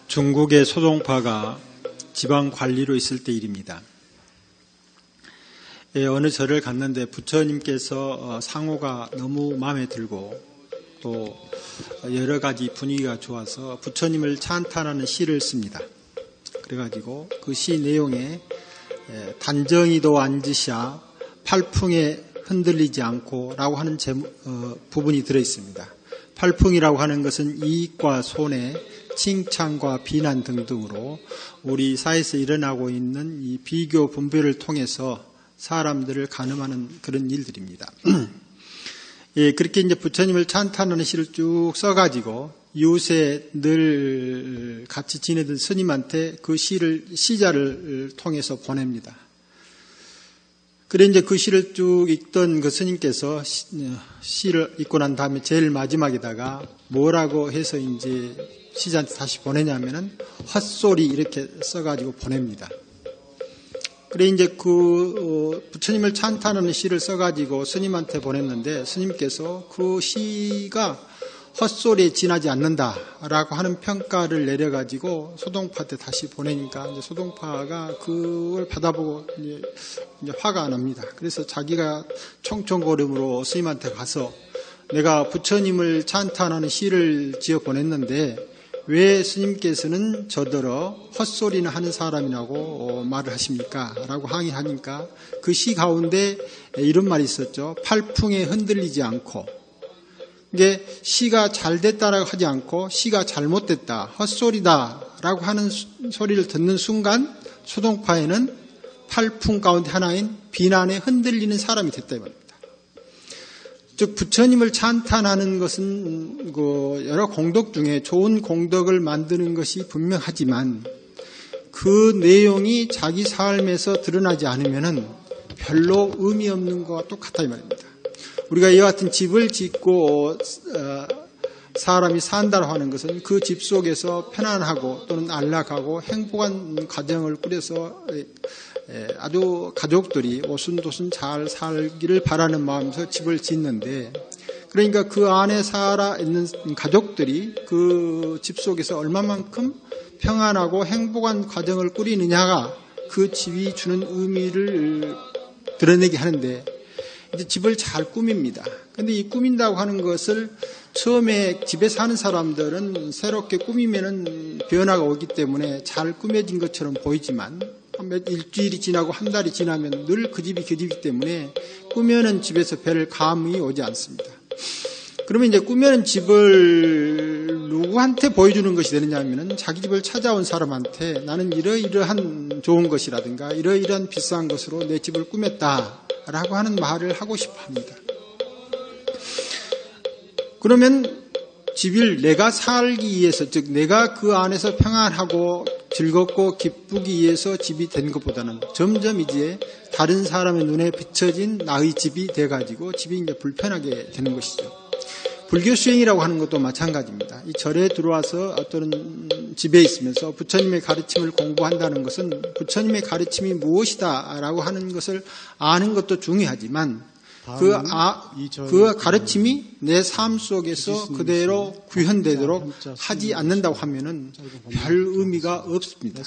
중국의 소동파가 지방 관리로 있을 때 일입니다. 어느 절을 갔는데 부처님께서 상호가 너무 마음에 들고 또 여러 가지 분위기가 좋아서 부처님을 찬탄하는 시를 씁니다. 그래가지고 그 시 내용에 단정히도 앉으샤 팔풍에 흔들리지 않고 라고 하는 부분이 들어있습니다. 팔풍이라고 하는 것은 이익과 손해, 칭찬과 비난 등등으로 우리 사회에서 일어나고 있는 이 비교 분별을 통해서 사람들을 가늠하는 그런 일들입니다. 예, 그렇게 이제 부처님을 찬탄하는 시를 쭉 써가지고 이웃에 늘 같이 지내던 스님한테 그 시자를 통해서 보냅니다. 그래 이제 그 시를 쭉 읽던 그 스님께서 시를 읽고 난 다음에 제일 마지막에다가 뭐라고 해서 이제 시자한테 다시 보내냐면은 헛소리 이렇게 써가지고 보냅니다. 그래 이제 부처님을 찬탄하는 시를 써가지고 스님한테 보냈는데 스님께서 그 시가 헛소리에 지나지 않는다라고 하는 평가를 내려가지고 소동파한테 다시 보내니까 이제 소동파가 그걸 받아보고 이제 화가 납니다. 그래서 자기가 총총걸음으로 스님한테 가서 내가 부처님을 찬탄하는 시를 지어 보냈는데 왜 스님께서는 저더러 헛소리는 하는 사람이라고 말을 하십니까? 라고 항의하니까 그 시 가운데 이런 말이 있었죠. 팔풍에 흔들리지 않고 이게 시가 잘 됐다라고 하지 않고 시가 잘못됐다, 헛소리다라고 하는 소리를 듣는 순간 소동파에는 팔풍 가운데 하나인 비난에 흔들리는 사람이 됐다 이 말입니다. 즉 부처님을 찬탄하는 것은 여러 공덕 중에 좋은 공덕을 만드는 것이 분명하지만 그 내용이 자기 삶에서 드러나지 않으면은 별로 의미 없는 것과 똑같다 이 말입니다. 우리가 이와 같은 집을 짓고 사람이 산다고 하는 것은 그 집 속에서 편안하고 또는 안락하고 행복한 가정을 꾸려서 아주 가족들이 오순도순 잘 살기를 바라는 마음에서 집을 짓는데 그러니까 그 안에 살아 있는 가족들이 그 집 속에서 얼마만큼 평안하고 행복한 가정을 꾸리느냐가 그 집이 주는 의미를 드러내게 하는데 이제 집을 잘 꾸밉니다. 근데 이 꾸민다고 하는 것을 처음에 집에 사는 사람들은 새롭게 꾸미면은 변화가 오기 때문에 잘 꾸며진 것처럼 보이지만 일주일이 지나고 한 달이 지나면 늘 그 집이 그 집이기 때문에 꾸며는 집에서 별 감흥이 오지 않습니다. 그러면 이제 꾸며는 집을 누구한테 보여주는 것이 되느냐 하면은 자기 집을 찾아온 사람한테 나는 이러이러한 좋은 것이라든가 이러이러한 비싼 것으로 내 집을 꾸몄다라고 하는 말을 하고 싶어 합니다. 그러면 집을 내가 살기 위해서, 즉 내가 그 안에서 평안하고 즐겁고 기쁘기 위해서 집이 된 것보다는 점점 이제 다른 사람의 눈에 비춰진 나의 집이 돼가지고 집이 이제 불편하게 되는 것이죠. 불교 수행이라고 하는 것도 마찬가지입니다. 이 절에 들어와서 어떤 집에 있으면서 부처님의 가르침을 공부한다는 것은 부처님의 가르침이 무엇이다라고 하는 것을 아는 것도 중요하지만 그 가르침이 내 삶 속에서 그대로 구현되도록 하지 않는다고 하면은 별 의미가 없습니다.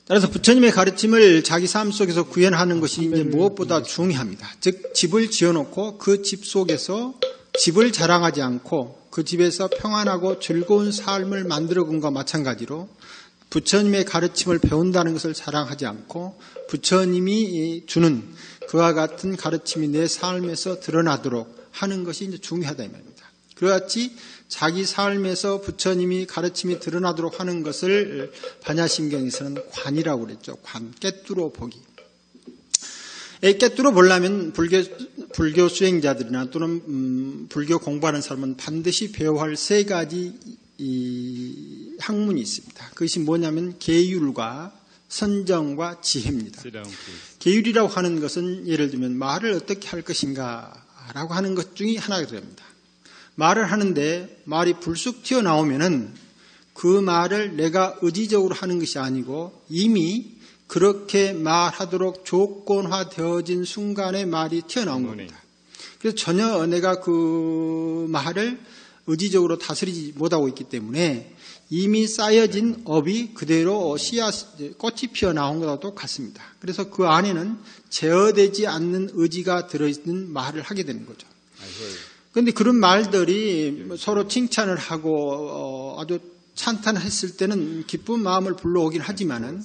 따라서 부처님의 가르침을 자기 삶 속에서 구현하는 것이 이제 무엇보다 중요합니다. 즉 집을 지어놓고 그 집 속에서 집을 자랑하지 않고 그 집에서 평안하고 즐거운 삶을 만들어간 것과 마찬가지로 부처님의 가르침을 배운다는 것을 자랑하지 않고 부처님이 주는 그와 같은 가르침이 내 삶에서 드러나도록 하는 것이 이제 중요하다 이 말입니다. 그같이 자기 삶에서 부처님이 가르침이 드러나도록 하는 것을 반야심경에서는 관이라고 그랬죠. 관, 꿰뚫어 보기. 꿰뚫어 보려면 불교 수행자들이나 또는 불교 공부하는 사람은 반드시 배워야 할 세 가지 학문이 있습니다. 그것이 뭐냐면 계율과 선정과 지혜입니다. 계율이라고 하는 것은 예를 들면 말을 어떻게 할 것인가 라고 하는 것 중에 하나가 됩니다. 말을 하는데 말이 불쑥 튀어나오면은 그 말을 내가 의지적으로 하는 것이 아니고 이미 그렇게 말하도록 조건화되어진 순간에 말이 튀어나온 겁니다. 그래서 전혀 내가 그 말을 의지적으로 다스리지 못하고 있기 때문에 이미 쌓여진 업이 그대로 꽃이 피어나온 것과 똑같습니다. 그래서 그 안에는 제어되지 않는 의지가 들어있는 말을 하게 되는 거죠. 그런데 그런 말들이 서로 칭찬을 하고 아주 찬탄했을 때는 기쁜 마음을 불러오긴 하지만은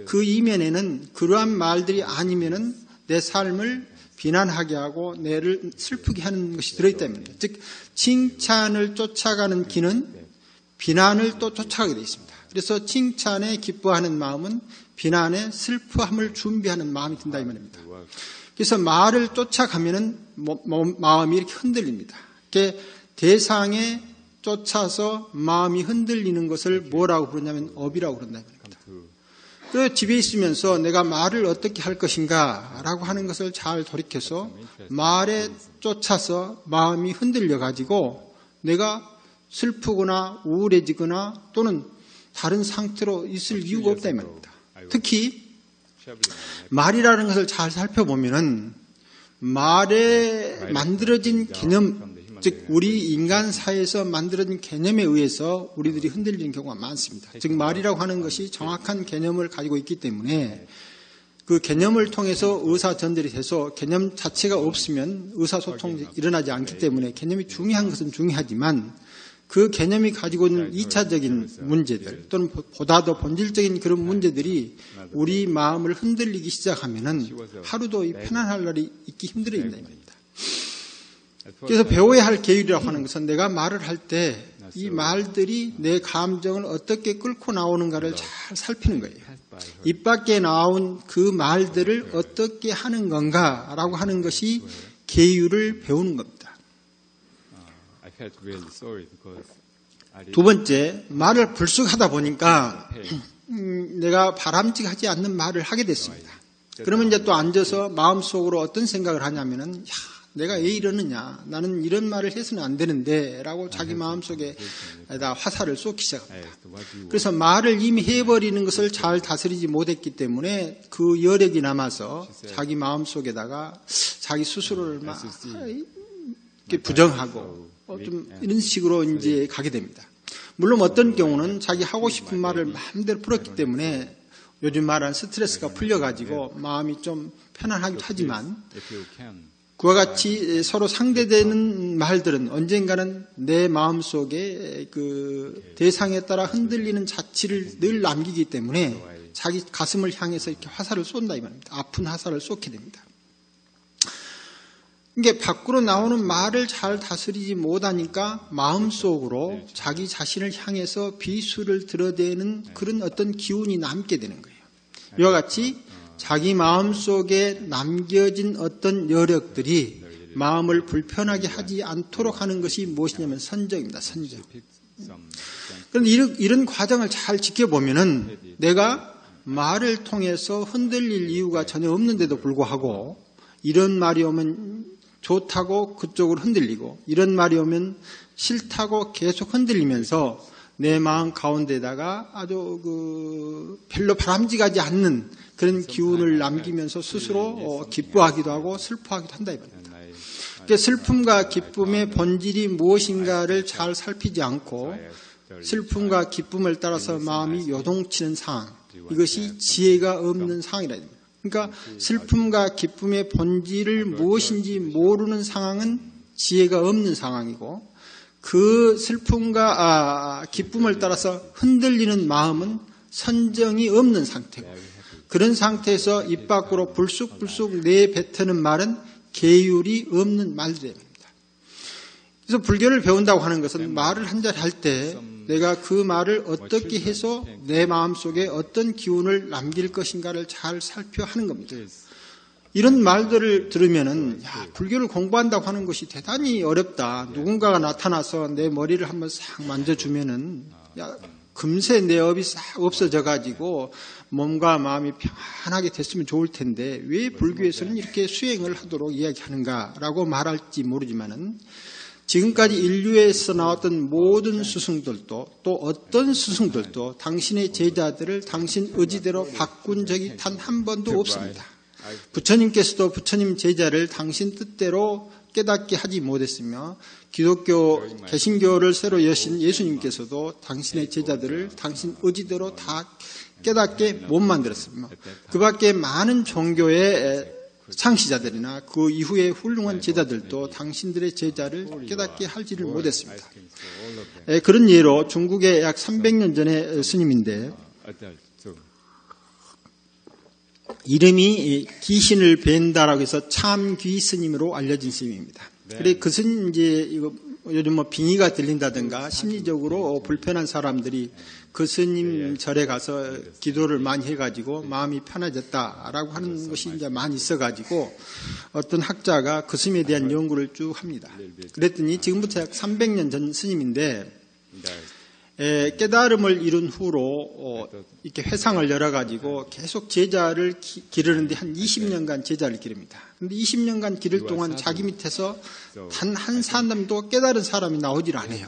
그 이면에는 그러한 말들이 아니면은 내 삶을 비난하게 하고 내를 슬프게 하는 것이 들어있다는 즉 칭찬을 쫓아가는 길은 비난을 또 쫓아가게 되어 있습니다. 그래서 칭찬에 기뻐하는 마음은 비난에 슬퍼함을 준비하는 마음이 든다 이 말입니다. 그래서 말을 쫓아가면은 마음이 이렇게 흔들립니다. 대상에 쫓아서 마음이 흔들리는 것을 뭐라고 부르냐면 업이라고 그런다 이 말입니다. 그래서 집에 있으면서 내가 말을 어떻게 할 것인가 라고 하는 것을 잘 돌이켜서 말에 쫓아서 마음이 흔들려 가지고 내가 슬프거나 우울해지거나 또는 다른 상태로 있을 이유가 없다 이 말입니다. 특히 말이라는 것을 잘 살펴보면은 말에 만들어진 개념, 즉 우리 인간 사회에서 만들어진 개념에 의해서 우리들이 흔들리는 경우가 많습니다. 즉 말이라고 하는 것이 정확한 개념을 가지고 있기 때문에 그 개념을 통해서 의사전달이 돼서 개념 자체가 없으면 의사소통이 일어나지 않기 때문에 개념이 중요한 것은 중요하지만 그 개념이 가지고 있는 2차적인 문제들 또는 보다 더 본질적인 그런 문제들이 우리 마음을 흔들리기 시작하면은 하루도 편안할 날이 있기 힘들어진다 이 말입니다. 그래서 배워야 할 계율이라고 하는 것은 내가 말을 할 때 이 말들이 내 감정을 어떻게 끌고 나오는가를 잘 살피는 거예요. 입 밖에 나온 그 말들을 어떻게 하는 건가라고 하는 것이 계율을 배우는 겁니다. 두 번째, 말을 불쑥 하다 보니까 내가 바람직하지 않는 말을 하게 됐습니다. 그러면 이제 또 앉아서 마음속으로 어떤 생각을 하냐면은 내가 왜 이러느냐, 나는 이런 말을 해서는 안 되는데 라고 자기 마음속에다 화살을 쏟기 시작합니다. 그래서 말을 이미 해버리는 것을 잘 다스리지 못했기 때문에 그 여력이 남아서 자기 마음속에다가 자기 스스로를 막 부정하고 좀 이런 식으로 이제 가게 됩니다. 물론 어떤 경우는 자기 하고 싶은 말을 마음대로 풀었기 때문에 요즘 말하는 스트레스가 풀려가지고 마음이 좀 편안하기도 하지만 그와 같이 서로 상대되는 말들은 언젠가는 내 마음속에 그 대상에 따라 흔들리는 자취를 늘 남기기 때문에 자기 가슴을 향해서 이렇게 화살을 쏜다 이 말입니다. 아픈 화살을 쏟게 됩니다. 이게 밖으로 나오는 말을 잘 다스리지 못하니까 마음속으로 자기 자신을 향해서 비수를 드러대는 그런 어떤 기운이 남게 되는 거예요. 이와 같이 자기 마음속에 남겨진 어떤 여력들이 마음을 불편하게 하지 않도록 하는 것이 무엇이냐면 선정입니다. 선정. 그런데 이런 과정을 잘 지켜보면은 내가 말을 통해서 흔들릴 이유가 전혀 없는데도 불구하고 이런 말이 오면 좋다고 그쪽으로 흔들리고 이런 말이 오면 싫다고 계속 흔들리면서 내 마음 가운데다가 아주 별로 바람직하지 않는 그런 기운을 남기면서 스스로 기뻐하기도 하고 슬퍼하기도 한다 이 말입니다. 그러니까 슬픔과 기쁨의 본질이 무엇인가를 잘 살피지 않고 슬픔과 기쁨을 따라서 마음이 요동치는 상황, 이것이 지혜가 없는 상황이라 합니다. 그러니까 슬픔과 기쁨의 본질을 무엇인지 모르는 상황은 지혜가 없는 상황이고 그 슬픔과 기쁨을 따라서 흔들리는 마음은 선정이 없는 상태고 그런 상태에서 입 밖으로 불쑥불쑥 내뱉는 말은 계율이 없는 말들입니다. 그래서 불교를 배운다고 하는 것은 말을 한자리 할 때 내가 그 말을 어떻게 해서 내 마음속에 어떤 기운을 남길 것인가를 잘 살펴 하는 겁니다. 이런 말들을 들으면은 불교를 공부한다고 하는 것이 대단히 어렵다. 누군가가 나타나서 내 머리를 한번 싹 만져주면은 금세 내 업이 싹 없어져 가지고 몸과 마음이 편하게 됐으면 좋을 텐데 왜 불교에서는 이렇게 수행을 하도록 이야기하는가라고 말할지 모르지만은 지금까지 인류에서 나왔던 모든 스승들도 또 어떤 스승들도 당신의 제자들을 당신 의지대로 바꾼 적이 단 한 번도 없습니다. 부처님께서도 부처님 제자를 당신 뜻대로 깨닫게 하지 못했으며 기독교 개신교를 새로 여신 예수님께서도 당신의 제자들을 당신 의지대로 다 깨닫게 못 만들었으며 그 밖에 많은 종교의 창시자들이나 그 이후에 훌륭한 제자들도 당신들의 제자를 깨닫게 하지를 못했습니다. 그런 예로 중국의 약 300년 전의 스님인데 이름이 귀신을 뵌다라고 해서 참귀 스님으로 알려진 스님입니다. 그래 그 스님 이제 이거 요즘 뭐 빙의가 들린다든가 심리적으로 불편한 사람들이 그 스님 절에 가서 기도를 많이 해가지고 마음이 편해졌다라고 하는 것이 이제 많이 있어가지고 어떤 학자가 그 스님에 대한 연구를 쭉 합니다. 그랬더니 지금부터 약 300년 전 스님인데 깨달음을 이룬 후로 이렇게 회상을 열어가지고 계속 제자를 기르는데 한 20년간 제자를 기릅니다. 그런데 20년간 기를 동안 자기 밑에서 단 한 사람도 깨달은 사람이 나오질 않아요.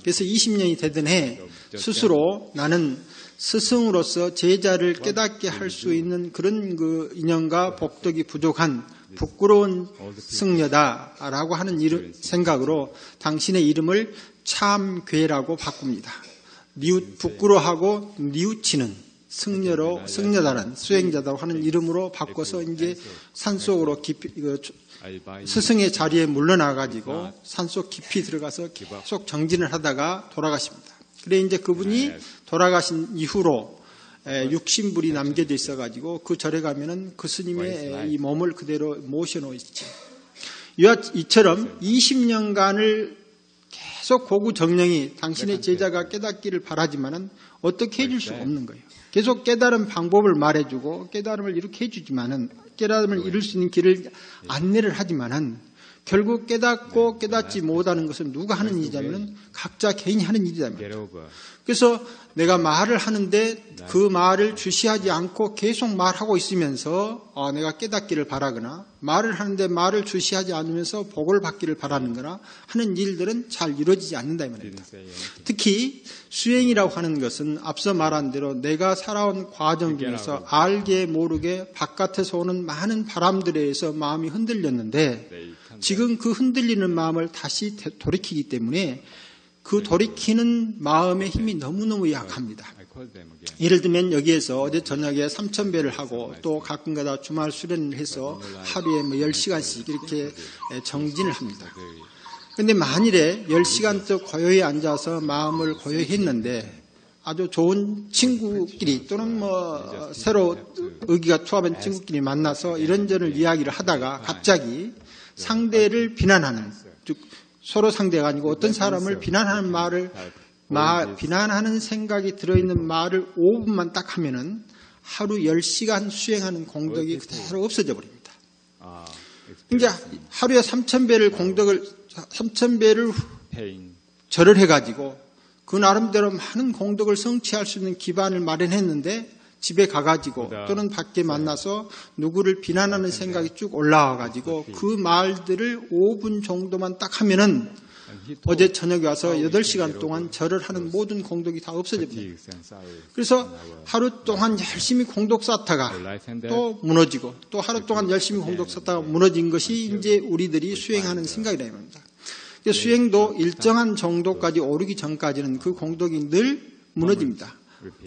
그래서 20년이 되던 해 스스로 나는 스승으로서 제자를 깨닫게 할 수 있는 그런 그 인연과 복덕이 부족한 부끄러운 승려다라고 하는 생각으로 당신의 이름을 참괴라고 바꿉니다. 부끄러워하고 뉘우치는 승려다는 수행자다고 하는 이름으로 바꿔서 이제 산속으로 깊이 스승의 자리에 물러나가지고 산속 깊이 들어가서 계속 정진을 하다가 돌아가십니다. 그래 이제 그분이 돌아가신 이후로 육신불이 남겨져 있어가지고 그 절에 가면은 그 스님의 이 몸을 그대로 모셔놓으시죠. 이처럼 20년간을 계속 고구정령이 당신의 제자가 깨닫기를 바라지만은 어떻게 해줄 수 없는 거예요. 계속 깨달은 방법을 말해주고 깨달음을 이렇게 해주지만은 깨달음을 이룰 수 있는 길을 안내를 하지만은 결국 깨닫고 깨닫지 못하는 것은 누가 하는 일이냐면은 각자 개인이 하는 일이다. 그래서 내가 말을 하는데 그 말을 주시하지 않고 계속 말하고 있으면서 내가 깨닫기를 바라거나 말을 하는데 말을 주시하지 않으면서 복을 받기를 바라는 거나 하는 일들은 잘 이루어지지 않는다 이 말입니다. 특히 수행이라고 하는 것은 앞서 말한 대로 내가 살아온 과정 중에서 알게 모르게 바깥에서 오는 많은 바람들에 의해서 마음이 흔들렸는데 지금 그 흔들리는 마음을 다시 돌이키기 때문에 그 돌이키는 마음의 힘이 너무너무 약합니다. 예를 들면 여기에서 어제 저녁에 3,000배를 하고 또 가끔가다 주말 수련을 해서 하루에 10시간씩 이렇게 정진을 합니다. 그런데 만일에 10시간 고요히 앉아서 마음을 고요히 했는데 아주 좋은 친구끼리 또는 새로 의기가 투합한 친구끼리 만나서 이런저런 이야기를 하다가 갑자기 상대를 비난하는, 즉 서로 상대가 아니고 어떤 사람을 비난하는 비난하는 생각이 들어있는 말을 5분만 딱 하면은 하루 10시간 수행하는 공덕이 그대로 없어져 버립니다. 이제 하루에 3,000배를 절을 해가지고 그 나름대로 많은 공덕을 성취할 수 있는 기반을 마련했는데 집에 가가지고 또는 밖에 만나서 누구를 비난하는 생각이 쭉 올라와가지고 그 말들을 5분 정도만 딱 하면은 어제 저녁에 와서 8시간 동안 절을 하는 모든 공덕이 다 없어집니다. 그래서 하루 동안 열심히 공덕 쌓다가 또 무너지고 또 하루 동안 열심히 공덕 쌓다가 무너진 것이 이제 우리들이 수행하는 생각이라 합니다. 수행도 일정한 정도까지 오르기 전까지는 그 공덕이 늘 무너집니다.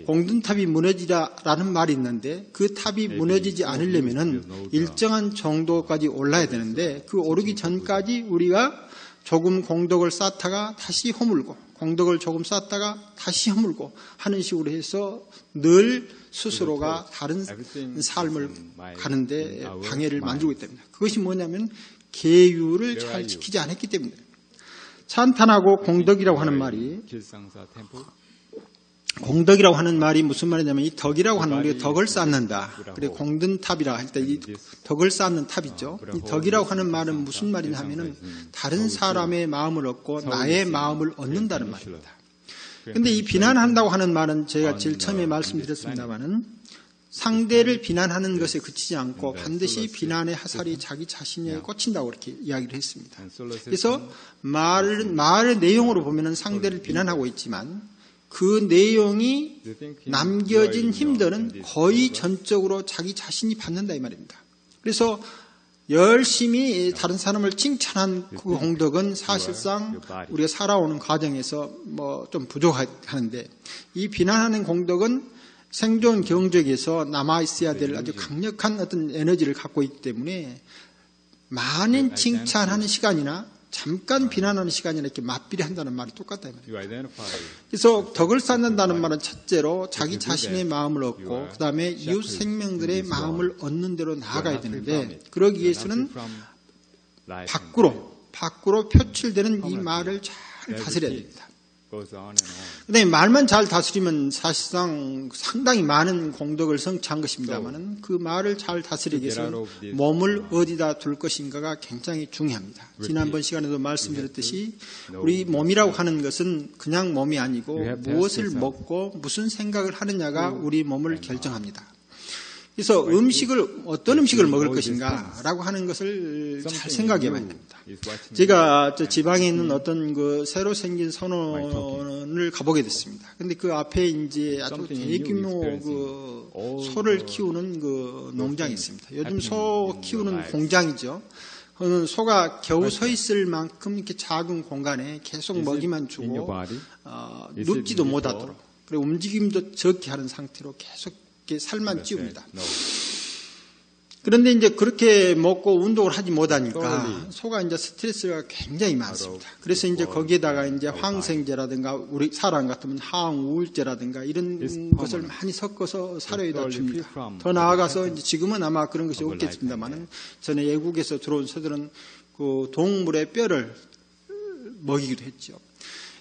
공든탑이 무너지라라는 말이 있는데 그 탑이 무너지지 않으려면은 일정한 정도까지 올라야 되는데 그 오르기 전까지 우리가 조금 공덕을 쌓다가 다시 허물고 공덕을 조금 쌓다가 다시 허물고 하는 식으로 해서 늘 스스로가 다른 삶을 가는데 방해를 만들고 있답니다. 그것이 뭐냐면 계율을 잘 지키지 않았기 때문입니다. 찬탄하고 공덕이라고 하는 말이 공덕이라고 하는 말이 무슨 말이냐면 이 덕이라고 하는 우리가 덕을 쌓는다. 그래 공든탑이라 할 때 이 덕을 쌓는 탑이죠. 이 덕이라고 하는 말은 무슨 말이냐 하면은 다른 사람의 마음을 얻고 나의 마음을 얻는다는 말입니다. 그런데 이 비난한다고 하는 말은 제가 제일 처음에 말씀드렸습니다만은 상대를 비난하는 것에 그치지 않고 반드시 비난의 화살이 자기 자신에 꽂힌다고 이렇게 이야기를 했습니다. 그래서 말의 내용으로 보면은 상대를 비난하고 있지만 그 내용이 남겨진 힘들은 거의 전적으로 자기 자신이 받는다 이 말입니다. 그래서 열심히 다른 사람을 칭찬한 그 공덕은 사실상 우리가 살아오는 과정에서 뭐 좀 부족하는데, 이 비난하는 공덕은 생존 경쟁에서 남아 있어야 될 아주 강력한 어떤 에너지를 갖고 있기 때문에 많은 칭찬하는 시간이나 잠깐 비난하는 시간이나 이렇게 맞비례 한다는 말이 똑같다. 그래서 덕을 쌓는다는 말은 첫째로 자기 자신의 마음을 얻고 그 다음에 이웃 생명들의 마음을 얻는 대로 나아가야 되는데, 그러기 위해서는 밖으로 표출되는 이 말을 잘 다스려야 됩니다. 그다음에 말만 잘 다스리면 사실상 상당히 많은 공덕을 성취한 것입니다만은, 그 말을 잘 다스리기 위해서 몸을 어디다 둘 것인가가 굉장히 중요합니다. 지난번 시간에도 말씀드렸듯이 우리 몸이라고 하는 것은 그냥 몸이 아니고 무엇을 먹고 무슨 생각을 하느냐가 우리 몸을 결정합니다. 그래서 어떤 음식을 먹을 것인가라고 하는 것을 잘 생각해 봐야 됩니다. 제가 지방에 있는 어떤 그 새로 생긴 선원을 가보게 됐습니다. 근데 그 앞에 이제 아주 대규모 그 소를 키우는 그 농장이 있습니다. 요즘 소 키우는 공장이죠. 소가 겨우 서 있을 만큼 이렇게 작은 공간에 계속 먹이만 주고 눕지도 못하도록, 그리고 움직임도 적게 하는 상태로 계속 이렇게 살만 찌웁니다. 그런데 이제 그렇게 먹고 운동을 하지 못하니까 소가 이제 스트레스가 굉장히 많습니다. 그래서 이제 거기에다가 이제 항생제라든가 우리 사람 같으면 항우울제라든가 이런 것을 많이 섞어서 사료에다 줍니다. 더 나아가서 이제 지금은 아마 그런 것이 없겠습니다만은, 전에 외국에서 들어온 소들은 그 동물의 뼈를 먹이기도 했죠.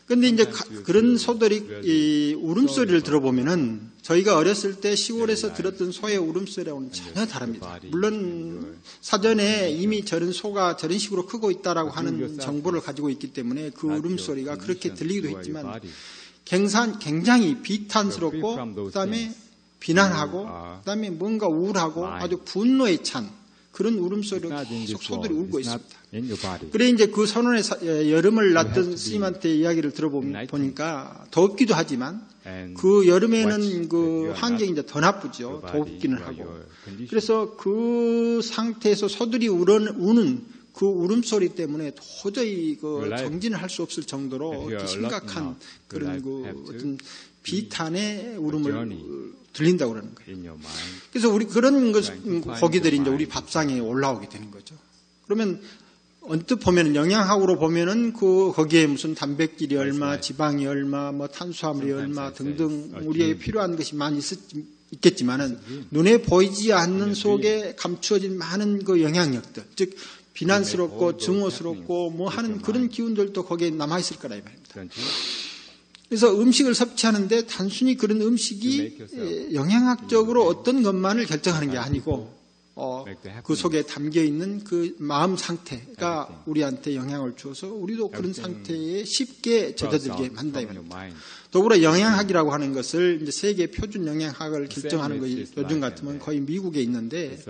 그런데 이제 그런 소들이 이 울음소리를 들어보면은 저희가 어렸을 때 시골에서 들었던 소의 울음소리하고는 전혀 다릅니다. 물론 사전에 이미 저런 소가 저런 식으로 크고 있다라고 하는 정보를 가지고 있기 때문에 그 울음소리가 그렇게 들리기도 했지만 굉장히 비탄스럽고 그다음에 비난하고 그다음에 뭔가 우울하고 아주 분노에 찬 그런 울음소리로 계속 소들이 울고 있습니다. 그래 이제 그 선원의 여름을 났던 스님한테 이야기를 들어보니까 덥기도 하지만 그 여름에는 그 환경이 이제 더 나쁘죠. 덥기는 하고. 그래서 그 상태에서 소들이 우는 그 울음소리 때문에 도저히 그 정진을 할 수 없을 정도로 심각한 그런 그 어떤 비탄의 울음을 들린다고 그러는 거예요. 그래서 우리 그런 고기들이 이제 우리 밥상에 올라오게 되는 거죠. 그러면 언뜻 보면 영양학으로 보면은 거기에 무슨 단백질이 얼마, 지방이 얼마, 뭐 탄수화물이 얼마 등등 우리에게 필요한 것이 많이 있겠지만은 눈에 보이지 않는 속에 감추어진 많은 그 영향력들, 즉 비난스럽고 증오스럽고 뭐 하는 그런 기운들도 거기에 남아 있을 거라 이 말입니다. 그래서 음식을 섭취하는데 단순히 그런 음식이 영양학적으로 어떤 것만을 결정하는 게 아니고 그 속에 담겨 있는 그 마음 상태가 우리한테 영향을 주어서 우리도 그런 상태에 쉽게 젖어들게 만든다 이 말입니다. 더불어 영양학이라고 하는 것을 이제 세계 표준 영양학을 결정하는 것이 요즘 같으면 거의 미국에 있는데,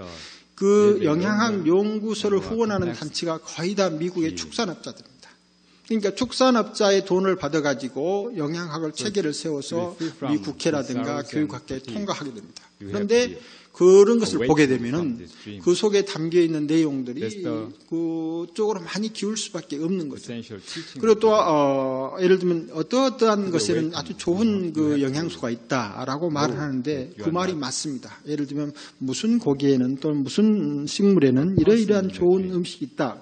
그 영양학 연구소를 후원하는 단체가 거의 다 미국의 축산업자들입니다. 그러니까 축산업자의 돈을 받아가지고 영양학을 체계를 세워서 미 국회라든가 교육학계에 통과하게 됩니다. 그런데 그런 것을 보게 되면은 그 속에 담겨 있는 내용들이 그쪽으로 많이 기울 수밖에 없는 거죠. 그리고 또 예를 들면 어떠한 것에는 아주 좋은 그 영양소가 있다라고 말을 하는데 그 말이 맞습니다. 예를 들면 무슨 고기에는 또는 무슨 식물에는 이러이러한 좋은 음식이 있다,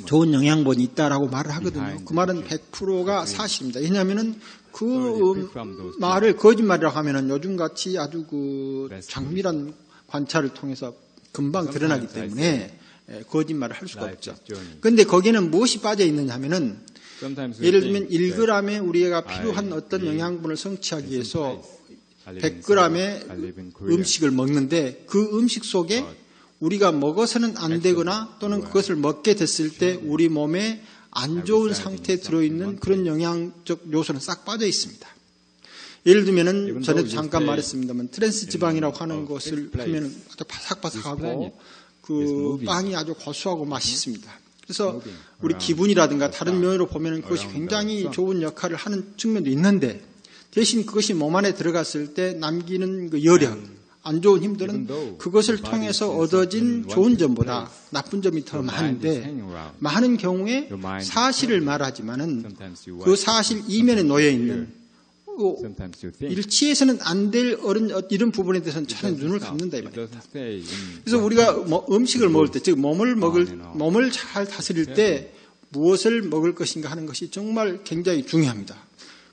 좋은 영양분이 있다라고 말을 하거든요. 그 말은 100%가 사실입니다. 왜냐하면은 그 말을 거짓말이라고 하면은 요즘같이 아주 그 장밀한 관찰을 통해서 금방 드러나기 때문에 거짓말을 할 수가 없죠. 그런데 거기에는 무엇이 빠져 있느냐 하면은, 예를 들면 1g에 우리가 필요한 어떤 영양분을 성취하기 위해서 100g의 음식을 먹는데 그 음식 속에 우리가 먹어서는 안 되거나 또는 그것을 먹게 됐을 때 우리 몸에 안 좋은 상태에 들어있는 그런 영양적 요소는 싹 빠져 있습니다. 예를 들면은 전에도 잠깐 말했습니다만 트랜스 지방이라고 하는 것을 하면 아주 바삭바삭하고 그 빵이 아주 고소하고 맛있습니다. 그래서 우리 기분이라든가 다른 면으로 보면은 그것이 굉장히 좋은 역할을 하는 측면도 있는데, 대신 그것이 몸 안에 들어갔을 때 남기는 그 열력, 안 좋은 힘들은 그것을 통해서 얻어진 좋은 점보다 나쁜 점이 더 많은데 많은 경우에 사실을 말하지만은 그 사실 이면에 놓여 있는 일치해서는 안 될 이런 부분에 대해서는 전혀 눈을 감는다 이 말입니다. 그래서 우리가 음식을 먹을 때, 즉 몸을 잘 다스릴 때 무엇을 먹을 것인가 하는 것이 정말 굉장히 중요합니다.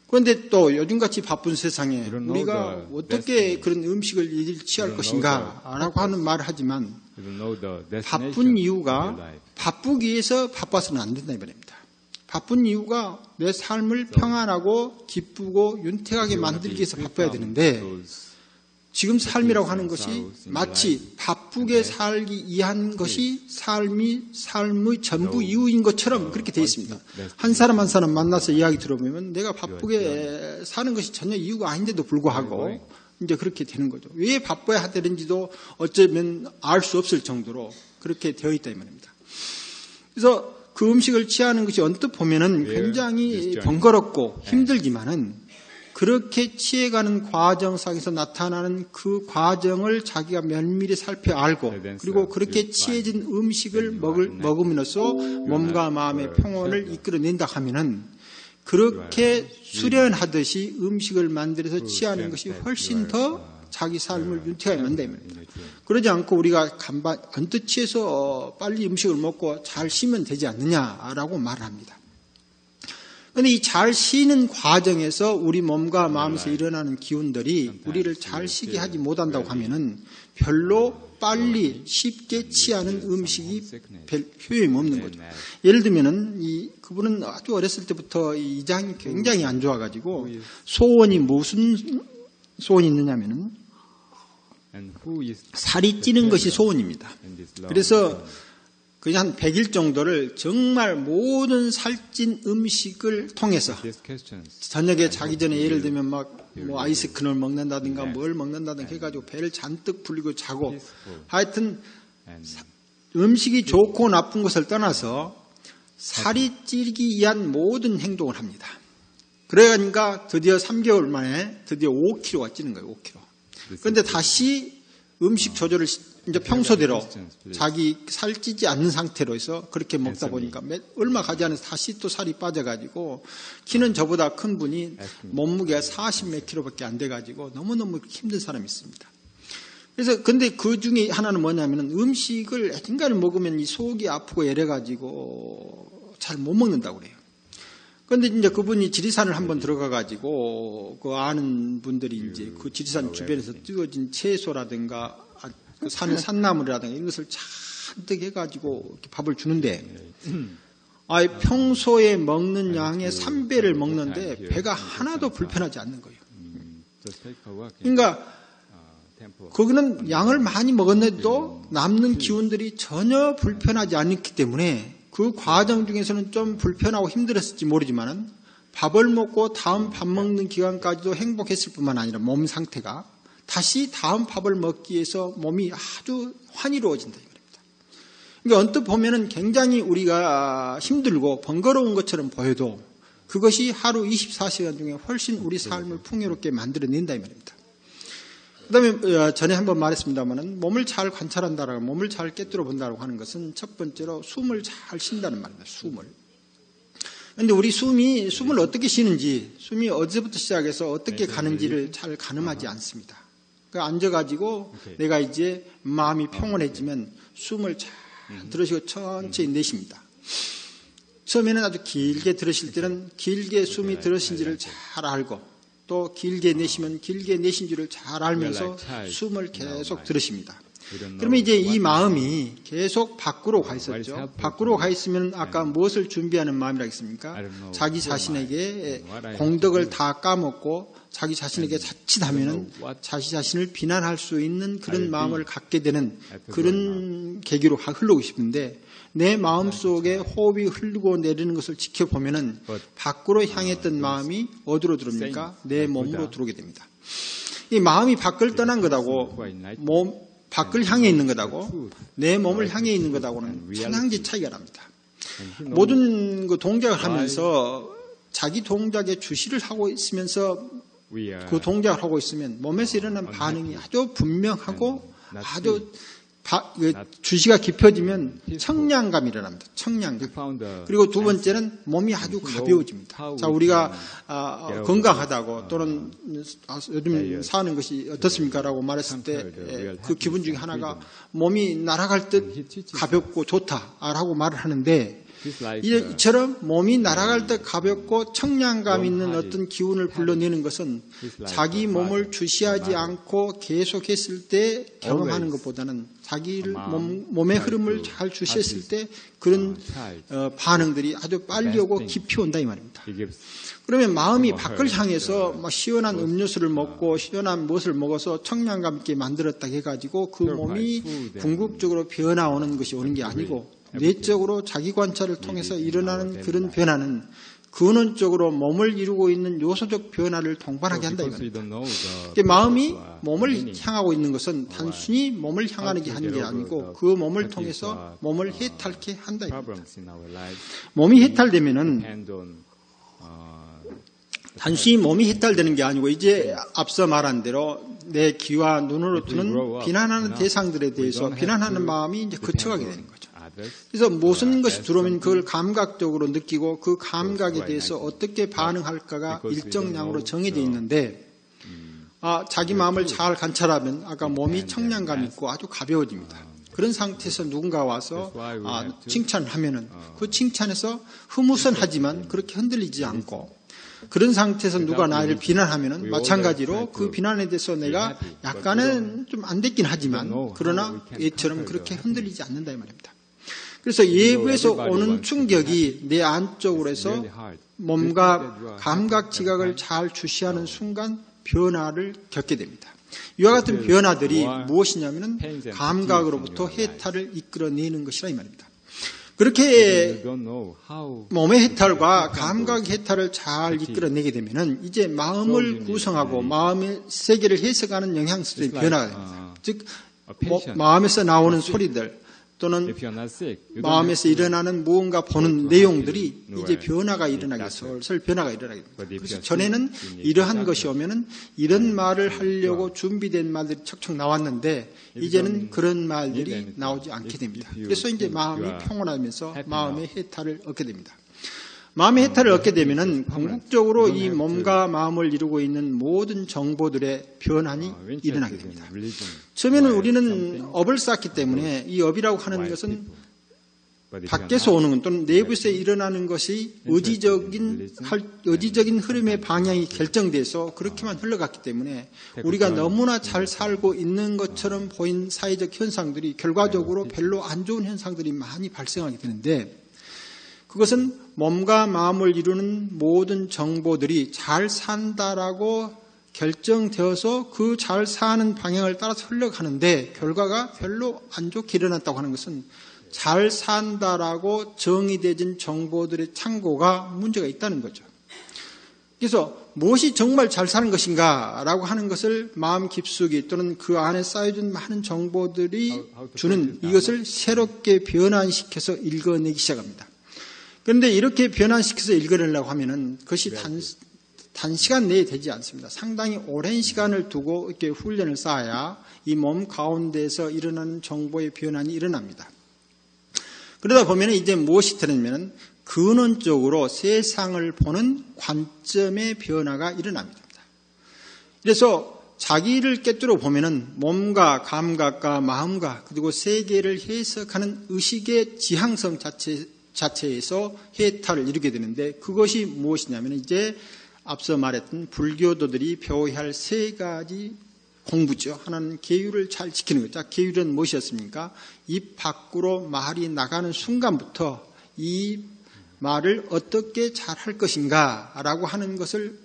그런데 또 요즘같이 바쁜 세상에 우리가 어떻게 그런 음식을 일치할 것인가 라고 하는 말을 하지만 바쁜 이유가 바쁘기 위해서 바빠서는 안 된다 이 말입니다. 바쁜 이유가 내 삶을 평안하고 기쁘고 윤택하게 만들기 위해서 바빠야 되는데 지금 삶이라고 하는 것이 마치 바쁘게 살기 위한 것이 삶의 전부 이유인 것처럼 그렇게 되어 있습니다. 한 사람 한 사람 만나서 이야기 들어보면 내가 바쁘게 사는 것이 전혀 이유가 아닌데도 불구하고 이제 그렇게 되는 거죠. 왜 바빠야 되는지도 어쩌면 알 수 없을 정도로 그렇게 되어 있다 이 말입니다. 그래서 그 음식을 취하는 것이 언뜻 보면은 굉장히 번거롭고 힘들지만은 그렇게 취해가는 과정 속에서 나타나는 그 과정을 자기가 면밀히 살펴 알고 그리고 그렇게 취해진 음식을 먹음으로써 몸과 마음의 평온을 이끌어낸다 하면은 그렇게 수련하듯이 음식을 만들어서 취하는 것이 훨씬 더 자기 삶을 윤택하게 만든다. 그러지 않고 우리가 언뜻 취해서 빨리 음식을 먹고 잘 쉬면 되지 않느냐라고 말을 합니다. 그런데 이 잘 쉬는 과정에서 우리 몸과 마음에서 일어나는 기운들이 우리를 잘 쉬게 하지 못한다고 하면은 별로 빨리 쉽게 취하는 음식이 별 효용이 없는 거죠. 예를 들면은 그분은 아주 어렸을 때부터 이 장이 굉장히 안 좋아가지고 소원이 무슨 소원이 있느냐면은 살이 찌는 것이 소원입니다. 그래서 그냥 한 100일 정도를 정말 모든 살찐 음식을 통해서 저녁에 자기 전에 예를 들면 뭐 아이스크림을 먹는다든가 뭘 먹는다든가 해가지고 배를 잔뜩 불리고 자고 하여튼 음식이 좋고 나쁜 것을 떠나서 살이 찌기 위한 모든 행동을 합니다. 그러니까 드디어 3개월 만에 드디어 5kg가 찌는 거예요. 5kg. 그런데 다시 음식 조절을 이제 평소대로 자기 살찌지 않는 상태로 해서 그렇게 먹다 보니까 얼마 가지 않아서 다시 또 살이 빠져가지고 키는 저보다 큰 분이 몸무게가 40몇 킬로밖에 안 돼가지고 너무너무 힘든 사람이 있습니다. 그래서 근데 그 중에 하나는 뭐냐면은 음식을 인간을 먹으면 이 속이 아프고 이래가지고 잘 못 먹는다고 그래요. 그런데 이제 그분이 지리산을 한번 들어가가지고 그 아는 분들이 이제 그 지리산 주변에서 띄워진 채소라든가 그 산나물이라든가 이것을 잔뜩 해가지고 이렇게 밥을 주는데 평소에 먹는 양의 3배를 먹는데 배가 하나도 불편하지 않는 거예요. 그러니까 거기는 양을 많이 먹었는데도 남는 기운들이 전혀 불편하지 않기 때문에 그 과정 중에서는 좀 불편하고 힘들었을지 모르지만은 밥을 먹고 다음 밥 먹는 기간까지도 행복했을 뿐만 아니라 몸 상태가 다시 다음 밥을 먹기 위해서 몸이 아주 환희로워진다 이겁니다. 그러니까 언뜻 보면은 굉장히 우리가 힘들고 번거로운 것처럼 보여도 그것이 하루 24시간 중에 훨씬 우리 삶을 풍요롭게 만들어낸다 이 말입니다. 그다음에 전에 한번 말했습니다만은 몸을 잘 관찰한다라고 몸을 잘 꿰뚫어 본다라고 하는 것은 첫 번째로 숨을 잘 쉰다는 말입니다. 숨을. 그런데 우리 숨을 어떻게 쉬는지, 숨이 어디서부터 시작해서 어떻게 가는지를 잘 가늠하지 않습니다. 그러니까 앉아가지고 내가 이제 마음이 평온해지면 숨을 잘 들으시고 천천히 내쉽니다. 처음에는 아주 길게 들으실 때는 길게 숨이 들으신지를 잘 알고 또 길게 내쉬면 길게 내신 줄을 잘 알면서 숨을 계속 들으십니다. 그러면 이제 이 마음이 계속 밖으로 가 있었죠. 밖으로 가 있으면 아까 무엇을 준비하는 마음이라 했습니까? 자기 자신에게 공덕을 다 까먹고 자기 자신에게 자칫하면은 자기 자신을 비난할 수 있는 그런 마음을 갖게 되는 그런 계기로 흐르고 싶은데 내 마음속에 호흡이 흐르고 내리는 것을 지켜보면은 밖으로 향했던 마음이 어디로 들어옵니까? 내 몸으로 들어오게 됩니다. 이 마음이 밖을 떠난 것하고 밖을 향해 있는 것하고 내 몸을 향해 있는 것하고는 천양지 차이가 납니다. 모든 그 동작을 하면서 자기 동작에 주시를 하고 있으면서 그 동작을 하고 있으면 몸에서 일어나는 반응이 아주 분명하고 아주 주시가 깊어지면 청량감이 일어납니다. 청량감. 그리고 두 번째는 몸이 아주 가벼워집니다. 자, 우리가 건강하다고 또는 요즘 사는 것이 어떻습니까? 라고 말했을 때 그 기분 중에 하나가 몸이 날아갈 듯 가볍고 좋다라고 말을 하는데 이처럼 몸이 날아갈 때 가볍고 청량감 있는 어떤 기운을 불러내는 것은 자기 몸을 주시하지 않고 계속했을 때 경험하는 것보다는 자기를 몸의 흐름을 잘 주시했을 때 그런 반응들이 아주 빨리 오고 깊이 온다 이 말입니다. 그러면 마음이 밖을 향해서 막 시원한 음료수를 먹고 시원한 무엇을 먹어서 청량감 있게 만들었다 해가지고 그 몸이 궁극적으로 변화오는 것이 오는 게 아니고 내적으로 자기 관찰을 통해서 일어나는 그런 변화는 근원적으로 몸을 이루고 있는 요소적 변화를 동반하게 한다 이 말입니다. 마음이 몸을 향하고 있는 것은 단순히 몸을 향하는 게 하는 게 아니고 그 몸을 통해서 몸을 해탈케 한다 이 말입니다. 몸이 해탈되면은 단순히 몸이 해탈되는 게 아니고 이제 앞서 말한 대로 내 귀와 눈으로 뜨는 비난하는 대상들에 대해서 비난하는 마음이 이제 그쳐가게 되는 거죠. 그래서 무슨 것이 들어오면 그걸 감각적으로 느끼고 그 감각에 대해서 어떻게 반응할까가 일정량으로 정해져 있는데 자기 마음을 잘 관찰하면 아까 몸이 청량감 있고 아주 가벼워집니다. 그런 상태에서 누군가 와서 칭찬을 하면은 그 칭찬에서 흐무선하지만 그렇게 흔들리지 않고 그런 상태에서 누가 나를 비난하면은 마찬가지로 그 비난에 대해서 내가 약간은 좀 안 됐긴 하지만 그러나 얘처럼 그렇게 흔들리지 않는다 이 말입니다. 그래서 외부에서 오는 충격이 내 안쪽으로 해서 몸과 감각 지각을 잘 주시하는 순간 변화를 겪게 됩니다. 이와 같은 변화들이 무엇이냐면은 감각으로부터 해탈을 이끌어내는 것이라 이 말입니다. 그렇게 몸의 해탈과 감각 해탈을 잘 이끌어내게 되면은 이제 마음을 구성하고 마음의 세계를 해석하는 영향성의 변화가 됩니다. 즉 마음에서 나오는 소리들 또는 마음에서 일어나는 무언가 보는 내용들이 이제 변화가 일어나게 슬슬 변화가 일어나게 됩니다. 그래서 전에는 이러한 것이 오면은 이런 말을 하려고 준비된 말들이 척척 나왔는데 이제는 그런 말들이 나오지 않게 됩니다. 그래서 이제 마음이 평온하면서 마음의 해탈을 얻게 됩니다. 마음의 해탈을 얻게 되면은 궁극적으로 이 몸과 마음을 이루고 있는 모든 정보들의 변환이 일어나게 됩니다. 처음에는 우리는 업을 쌓기 때문에 이 업이라고 하는 것은 밖에서 오는 것 또는 내부에서 일어나는 것이 의지적인 흐름의 방향이 결정돼서 그렇게만 흘러갔기 때문에 우리가 너무나 잘 살고 있는 것처럼 보인 사회적 현상들이 결과적으로 별로 안 좋은 현상들이 많이 발생하게 되는데 그것은 몸과 마음을 이루는 모든 정보들이 잘 산다라고 결정되어서 그 잘 사는 방향을 따라서 흘러가는데 결과가 별로 안 좋게 일어났다고 하는 것은 잘 산다라고 정의되어진 정보들의 창고가 문제가 있다는 거죠. 그래서 무엇이 정말 잘 사는 것인가라고 하는 것을 마음 깊숙이 또는 그 안에 쌓여진 많은 정보들이 주는 이것을 새롭게 변환시켜서 읽어내기 시작합니다. 그런데 이렇게 변환시켜서 읽어내려고 하면은 그것이 단시간 내에 되지 않습니다. 상당히 오랜 시간을 두고 이렇게 훈련을 쌓아야 이 몸 가운데에서 일어나는 정보의 변환이 일어납니다. 그러다 보면 이제 무엇이 되냐면 근원적으로 세상을 보는 관점의 변화가 일어납니다. 그래서 자기를 꿰뚫어 보면은 몸과 감각과 마음과 그리고 세계를 해석하는 의식의 지향성 자체에서 해탈을 이루게 되는데 그것이 무엇이냐면 이제 앞서 말했던 불교도들이 배워야 할 세 가지 공부죠. 하나는 계율을 잘 지키는 거죠. 계율은 무엇이었습니까? 입 밖으로 말이 나가는 순간부터 이 말을 어떻게 잘 할 것인가 라고 하는 것을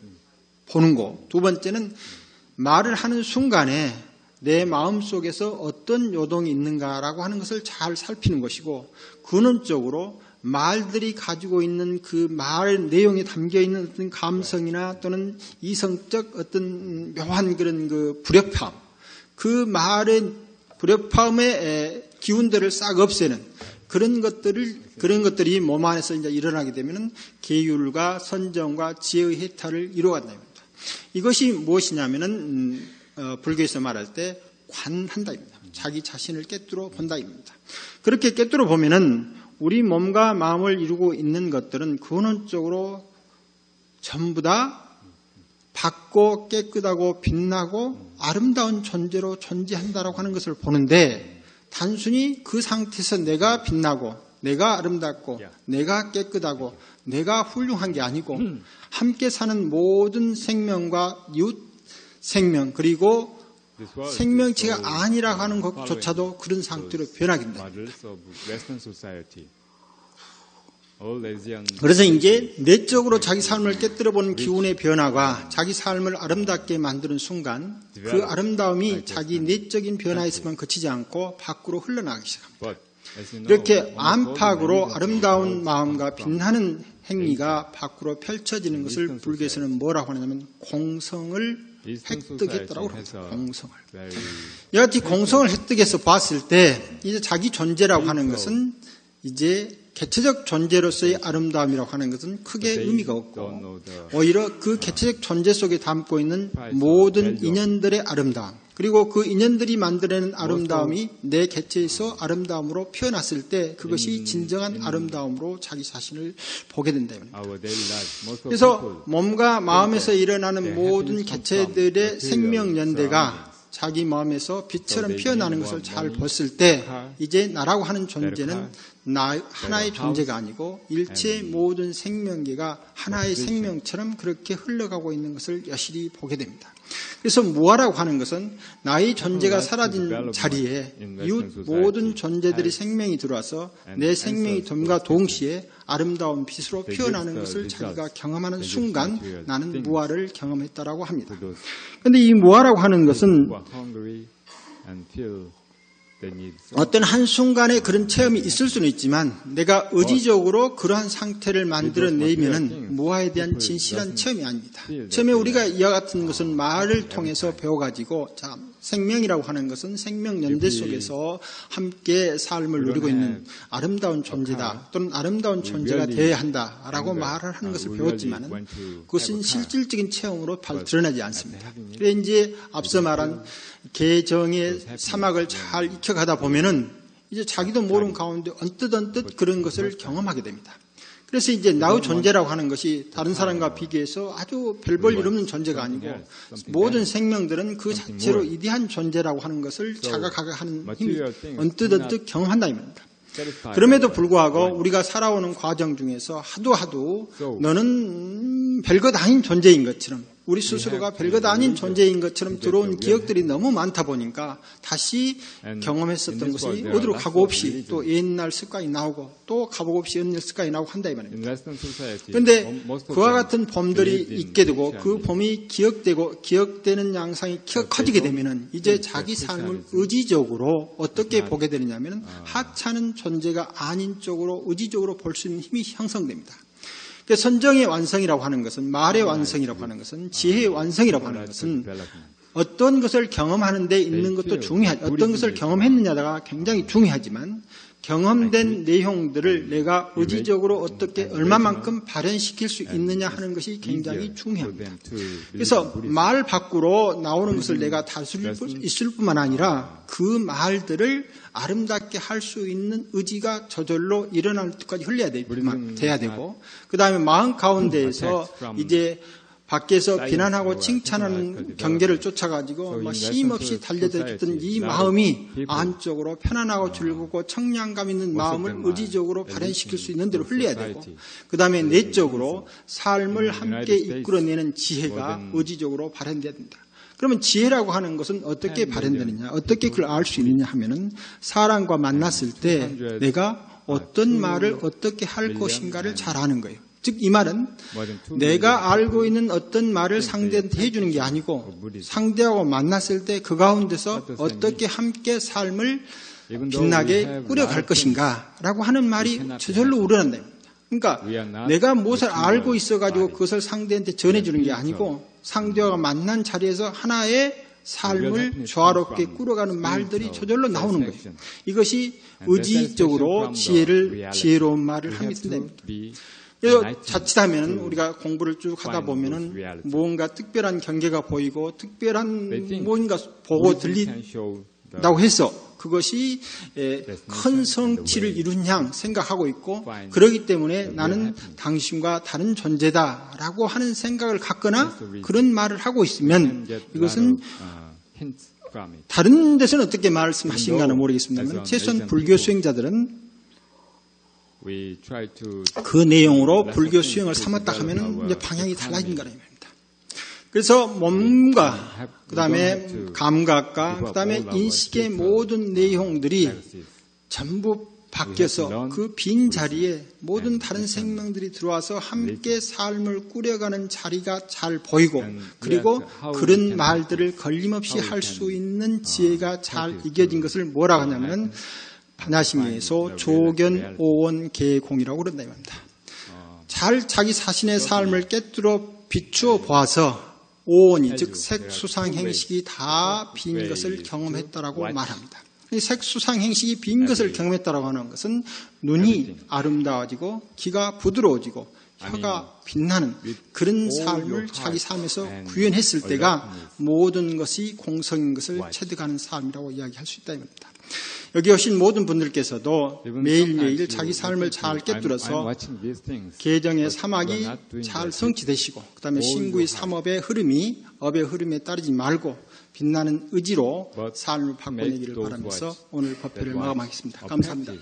보는 거. 두 번째는 말을 하는 순간에 내 마음속에서 어떤 요동이 있는가라고 하는 것을 잘 살피는 것이고 근원적으로 말들이 가지고 있는 그 말 내용에 담겨 있는 어떤 감성이나 또는 이성적 어떤 묘한 그런 그 불협화음, 그 말의 불협화음의 기운들을 싹 없애는 그런 것들이 몸 안에서 이제 일어나게 되면은 계율과 선정과 지혜의 해탈을 이루어간다. 이것이 무엇이냐면은 불교에서 말할 때 관한다입니다. 자기 자신을 깨뜨려 본다입니다. 그렇게 깨뜨려 보면은 우리 몸과 마음을 이루고 있는 것들은 근원적으로 전부 다 밝고 깨끗하고 빛나고 아름다운 존재로 존재한다라고 하는 것을 보는데, 단순히 그 상태에서 내가 빛나고 내가 아름답고 내가 깨끗하고 내가 훌륭한 게 아니고 함께 사는 모든 생명과 이웃 생명 그리고 생명체가 아니라고 하는 것조차도 그런 상태로 변하게 된다. 그래서 이제 내적으로 자기 삶을 깨뜨려보는 기운의 변화가 자기 삶을 아름답게 만드는 순간 그 아름다움이 자기 내적인 변화에서만 그치지 않고 밖으로 흘러나가기 시작합니다. 이렇게 안팎으로 아름다운 마음과 빛나는 행위가 밖으로 펼쳐지는 것을 불교에서는 뭐라고 하냐면 공성을 획득했다라고 합니다. 공성을. 여하튼 공성을 획득해서 봤을 때 이제 자기 존재라고 하는 것은 이제 개체적 존재로서의 아름다움이라고 하는 것은 크게 의미가 없고, 오히려 그 개체적 존재 속에 담고 있는 모든 인연들의 아름다움, 그리고 그 인연들이 만들어내는 아름다움이 내 개체에서 아름다움으로 표현했을 때 그것이 진정한 아름다움으로 자기 자신을 보게 된다. 그래서 몸과 마음에서 일어나는 모든 개체들의 생명연대가 자기 마음에서 빛처럼 피어나는 것을 잘 봤을 때 이제 나라고 하는 존재는 하나의 존재가 아니고 일체 모든 생명계가 하나의 생명처럼 그렇게 흘러가고 있는 것을 여실히 보게 됩니다. 그래서 무아라고 하는 것은 나의 존재가 사라진 자리에 이웃 모든 존재들이 생명이 들어와서 내 생명이 됨과 동시에 아름다운 빛으로 피어나는 것을 자기가 경험하는 순간 나는 무아를 경험했다라고 합니다. 그런데 이 무아라고 하는 것은 어떤 한순간에 그런 체험이 있을 수는 있지만 내가 의지적으로 그러한 상태를 만들어내면은 무아에 대한 진실한 체험이 아닙니다. 처음에 우리가 이와 같은 것은 말을 통해서 배워가지고 생명이라고 하는 것은 생명연대 속에서 함께 삶을 누리고 있는 아름다운 존재다 또는 아름다운 존재가 되어야 한다라고 말을 하는 것을 배웠지만은 그것은 실질적인 체험으로 드러나지 않습니다. 그래서 이제 앞서 말한 개정의 사막을 잘 익혀가다 보면은 이제 자기도 모르는 가운데 언뜻 그런 것을 경험하게 됩니다. 그래서 이제 나의 존재라고 하는 것이 다른 사람과 비교해서 아주 별 볼 일 없는 존재가 아니고 모든 생명들은 그 자체로 이대한 존재라고 하는 것을 자각하는 힘이 언뜻 경험한다 이 말입니다. 그럼에도 불구하고 우리가 살아오는 과정 중에서 하도 너는 별것 아닌 존재인 것처럼 우리 스스로가 별것 아닌 존재인 것처럼 들어온 기억들이 너무 많다 보니까 다시 경험했었던 것이 어디로 가고 없이 또 옛날 습관이 나오고 또 가보고 없이 옛날 습관이 나오고 한다 이 말입니다. 그런데 그와 같은 봄들이 있게 되고 그 봄이 기억되는 양상이 커지게 되면은 이제 자기 삶을 의지적으로 어떻게 보게 되느냐면은 하찮은 존재가 아닌 쪽으로 의지적으로 볼 수 있는 힘이 형성됩니다. 선정의 완성이라고 하는 것은 말의 완성이라고 하는 것은 지혜의 완성이라고 하는 것은 어떤 것을 경험하는 데 있는 것도 중요하죠. 어떤 것을 경험했느냐가 굉장히 중요하지만 경험된 내용들을 내가 의지적으로 어떻게 얼마만큼 발현시킬 수 있느냐 하는 것이 굉장히 중요합니다. 그래서 말 밖으로 나오는 것을 내가 다스릴 수 있을 뿐만 아니라 그 말들을 아름답게 할 수 있는 의지가 저절로 일어날 때까지 돼야 되고 그 다음에 마음 가운데에서 이제 밖에서 비난하고 칭찬하는 경계를 쫓아가지고 쉼없이 달려들었던 이 마음이 안쪽으로 편안하고 즐겁고 청량감 있는 마음을 의지적으로 발현시킬 수 있는 대로 흘려야 되고 그 다음에 내적으로 삶을 함께 이끌어내는 지혜가 의지적으로 발현돼야 된다. 그러면 지혜라고 하는 것은 어떻게 발현되느냐, 어떻게 그걸 알 수 있느냐 하면은 사람과 만났을 때 내가 어떤 말을 어떻게 할 것인가를 잘 아는 거예요. 즉 이 말은 내가 알고 있는 어떤 말을 상대한테 해주는 게 아니고 상대하고 만났을 때 그 가운데서 어떻게 함께 삶을 빛나게 꾸려갈 것인가 라고 하는 말이 저절로 우러난다. 그러니까 내가 무엇을 알고 있어가지고 그것을 상대한테 전해주는 게 아니고 상대와 만난 자리에서 하나의 삶을 조화롭게 꾸려가는 말들이 저절로 나오는 거예요. 이것이 의지적으로 지혜로운 말을 하게 된답니다. 그래서 자칫하면 우리가 공부를 쭉 하다 보면은 뭔가 특별한 경계가 보이고 특별한 뭔가 보고 들린다고 해서 그것이 큰 성취를 이룬 양 생각하고 있고 그렇기 때문에 나는 당신과 다른 존재다라고 하는 생각을 갖거나 그런 말을 하고 있으면 이것은 다른 데서는 어떻게 말씀하신가는 모르겠습니다만 최소한 불교 수행자들은 그 내용으로 불교 수행을 삼았다 하면 이제 방향이 달라진 거라 말입니다. 그래서 몸과 그다음에 감각과 그다음에 인식의 모든 내용들이 전부 바뀌어서 그 빈 자리에 모든 다른 생명들이 들어와서 함께 삶을 꾸려가는 자리가 잘 보이고 그리고 그런 말들을 걸림없이 할 수 있는 지혜가 잘 이겨진 것을 뭐라고 하냐면 반야심에서 조견 오원 개공이라고 그런다 이 말입니다. 잘 자기 자신의 삶을 깨뜨려 비추어 보아서 오원이 즉 색수상 행식이 다 빈 것을 경험했다라고 말합니다. 이 색수상 행식이 빈 것을 경험했다라고 하는 것은 눈이 아름다워지고 귀가 부드러워지고 혀가 빛나는 그런 삶을 자기 삶에서 구현했을 때가 모든 것이 공성인 것을 체득하는 삶이라고 이야기할 수 있다 이 말입니다. 여기 오신 모든 분들께서도 매일매일 자기 삶을 잘 깨뜨려서 계정의 사막이 잘 성취되시고 그 다음에 신구의 삼업의 흐름이 업의 흐름에 따르지 말고 빛나는 의지로 삶을 바꿔내기를 바라면서 오늘 법회를 마감하겠습니다. 감사합니다.